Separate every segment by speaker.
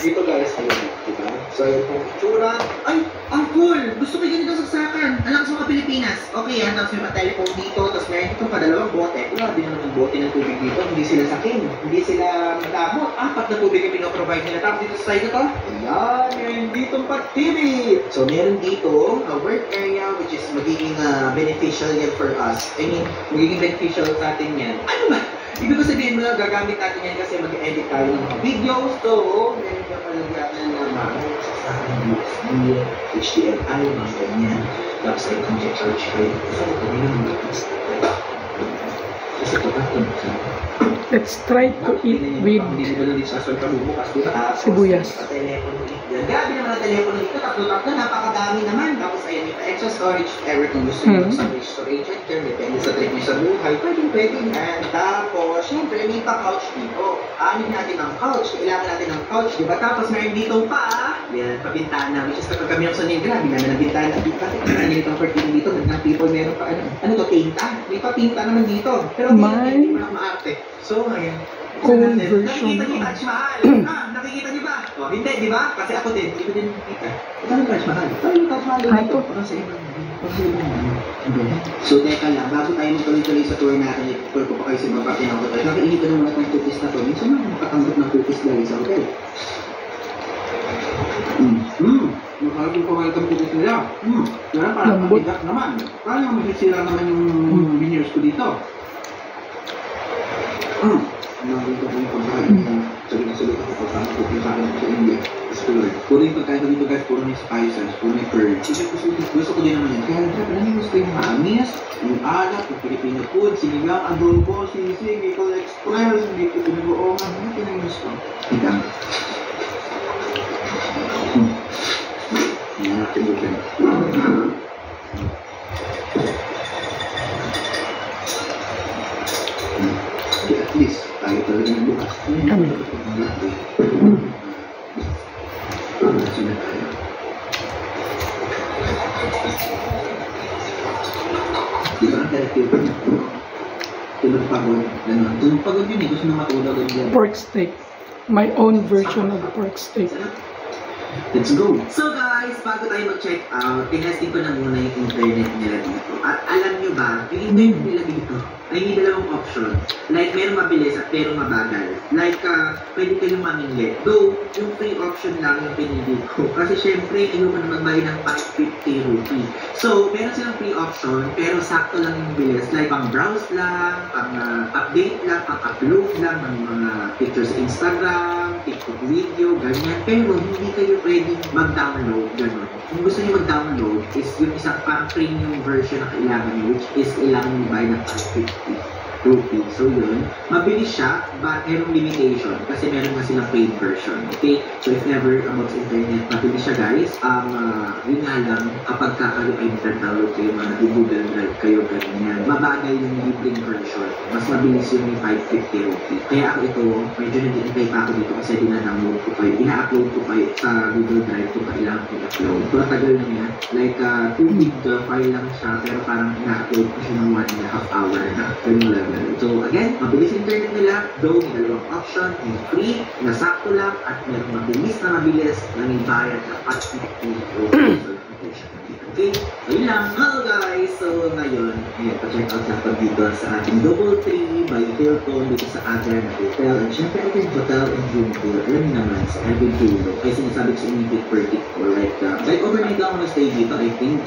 Speaker 1: Dito guys, ayun, diba? So, yung tsura, ay, ang cool! Gusto ko ganito saksakan. Ang lakas mga Pilipinas. Okay yan, tapos may pa-telephone dito, tapos meron dito padalawang bote. Grabe naman yung bote ng tubig dito. Hindi sila sakin, hindi sila madamot. 4 na tubig yung pinoprovide nila. Tapos dito sa side na to, ayan, meron dito pa-TV. So, meron dito, a work area which is magiging beneficial yan for us. I mean, magiging beneficial sa atin yan. Ano ba? Ibig ko sabihin mo, gagamit natin yan kasi mag-edit tayo ng mga videos. So, meron ka palagyanan na mga sa USB, HDMI, mga ganyan. Tapos ay kung charge kayo. So, kami naman kasi ito ba ito?
Speaker 2: Let's try to eat with sibuyas.
Speaker 1: Grabe naman ang telepono dito. Tatlo-tatlo, napakadami naman. Tapos ayan, may extra storage. Everything gusto nyo sa storage sector. Depende sa trip nyo sa buhay. Pwede. And tapos, syempre, may pa-couch dito. Aanin natin ang couch. Kailangan natin ng couch, diba? Tapos meron dito pa. Yan, pabintana. Which is kapag kami ako sa Negra, binamin ang bintana. Bakit nilitang curtain dito? Ng people, meron pa, ano to, tinta? May pa-tinta naman dito. Pero hindi mo lang maarte. So, ayan.
Speaker 2: Cold version.
Speaker 1: Nakikita niyo Taj Mahal? Nakikita niyo ba? O, hindi, di ba? Kasi ako din, hindi ko din nakikita. Ito yung Taj Mahal. Ito yung Taj Mahal dito. Kasi so, teka lang, bago tayo magtuloy-tuloy sa tour natin, tour ko pa kayo sa mga patinang hotel. Nakiinip ko naman itong cookies na to. Minsan naman nakatanggap ng cookies dahil sa hotel. Nakakagin ko kayo itong cookies nila. Parang pamigat naman. Parang masisira naman yung veneers ko dito. Nakakita ko yung pagkain na sabi ako pagkakang cookies sa akin sa India. Kasi Lord. Puro yung pagkain ko dito guys, puro may spices, puro may curd. Sige, gusto ko din naman yan. Kaya alam niyo gusto yung maamis, yung alak, yung Filipino food, sinigang, adobo, sinisig, Bicol Express, dito pinag-uongan. Ano pinag-gusto ko? Ika. Yan, natin. At least, tayo talaga ng bukas.
Speaker 2: Kami.
Speaker 1: Sino tayo? Di ba ang therapy ko? Tulog pagod. Ganun. Tulog pagod yun eh. Gusto na matulog.
Speaker 2: Pork steak. My own version of pork steak.
Speaker 1: Let's go! So guys, bago tayo mag-check out, tinesting ko na muna yung internet nila dito. At alam nyo ba, yung internet nila dito ay may dalawang option. Like, meron mabilis at meron mabagal. Like, pwede kayong mamili. Though, yung free option lang yung pinili ko. Kasi syempre, ayaw mo na magbayad ng 550 rupee. So, meron silang free option, pero sakto lang yung bilis. Like, pang-browse lang, pang-update lang, pang-upload lang ng mga pictures sa Instagram, TikTok video, ganyan. Pero hindi kayo pwedeng mag-download, gano'n. Kung gusto niyo mag-download, is yung isang parang premium version na kailangan niyo, which is kailangan niyo bayad ng 550 rupee. So yun, mabilis siya, but merong limitation kasi meron nga silang paid version. Okay? So if ever about sa internet, mabilis siya guys. Yun nga lang, kapag kayo ay download kayo, mga nag-Google Drive kayo, ganyan, mabagal yung libreng version. Mas mabilis yung 550 rupee. Kaya ako ito, medyo nag-i-impay pa ako dito kasi dina-download ko kayo, ina-upload ko kayo sa Google Drive kung kailangan ko i-upload. So, tagal na yan. Like, 2 gig file lang siya, pero parang ina-upload ko siya ng 1.5 hour na. Ganun level. So again, mabilis internet nila, though may dalawang option, yung free, na sakto lang, at may mabilis na may bayad na 550 Okay? Ayun lang. Hello guys! So ngayon, pa-check out natin dito sa ating Double Tree by Hilton dito sa Agra na hotel. At syempre ating hotel and room tour. Alam niyo naman, sa every tulog. Kaya sinasabi ko sa inyo pick per tick ko. Like overnight lang ako na-stay dito. I think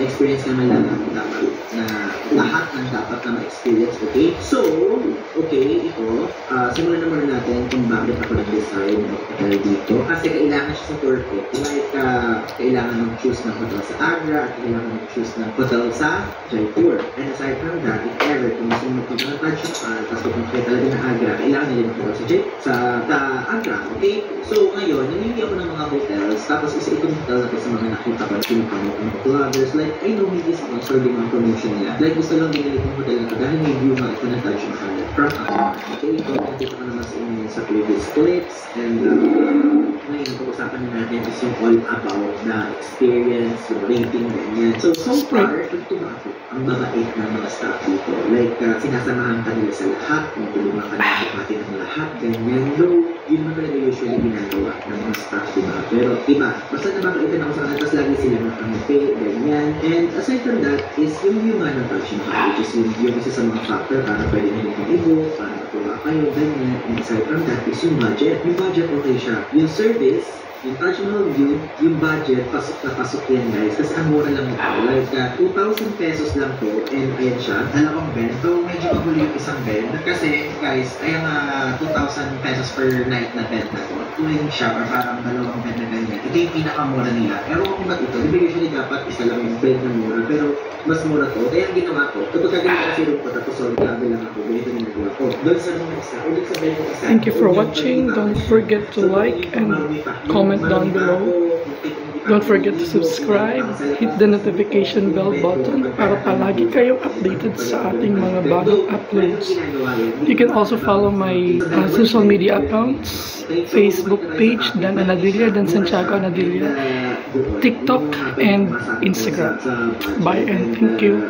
Speaker 1: na-experience naman lang dapat na lahat ng dapat na ma-experience. Okay? So, okay, ito. Simulan naman natin kung bakit ako nag-decide mag-hotel dito. Kasi kailangan siya sa tour ko. Like, kailangan mag-choose ng hotel sa Agra at kailangan mag-choose ng hotel sa Jaipur. And aside from that, if ever, kung gusto mo magpunta ng Taj Mahal, tapos kung kayo talaga ng Agra, kailangan nila mag-hotel sa Agra. Okay? So, ngayon, namili ako ng mga hotels. Tapos, isa itong hotel natin sa mga nakita ko na pinapamot ng vloggers. Like, I know hindi sponsor din mga promotion nila. Like, gusto lang binili kong hotel na ito dahil may view nga ito ng Taj Mahal from Agra. Okay? Ito, nakita ko naman sa inyo sa previous clips. And, ngayon, pag-usapan na natin is yung all about the experience, yung rating, ganyan. So far, ito ba ako? Ang babait ng mga staff dito. Like, sinasamahan ka nila sa lahat, tulungan ka nila pati ng lahat, ganyan. Though, yun naman talaga usually ginagawa ng mga staff, diba? Pero, diba, basta nabakaitan ako sa kanila, tapos lagi sila nakangiti, ganyan. And aside from that, is yung ng Taj Mahal, which is yung isa sa mga factor para pwede na yung ibo, para matuwa kayo, ganyan. And aside from that, is yung budget. Yung budget, okay siya. Yung service, yung Taj Mahal view, yung budget, pasok na pasok yan guys. Kasi ang mura lang ito. Like, 2,000 pesos lang to. And ayan siya, dalawang bed. So, medyo magulo yung isang bed. Kasi, guys, ayan 2,000 pesos per night na bed na to. Twin siya, or parang dalawang bed na ganyan. Ito yung pinakamura nila. Pero kung ba't ito, diba usually dapat isa lang yung bed na mura. Pero, mas mura to. Kaya ang ginawa ko, kapag ganito kasi room ko, tapos solid grabe lang ako. Ganito yung nagawa ko. Doon sa mga isa, o doon sa bed ko isa.
Speaker 2: Thank you for watching. Don't forget to like and comment down below. Don't forget to subscribe, hit the notification bell button para palagi kayong updated sa ating mga bagong uploads. You can also follow my social media accounts, Facebook page, Dan Anadilla, Dan Santiago Anadilla, TikTok, and Instagram. Bye and thank you.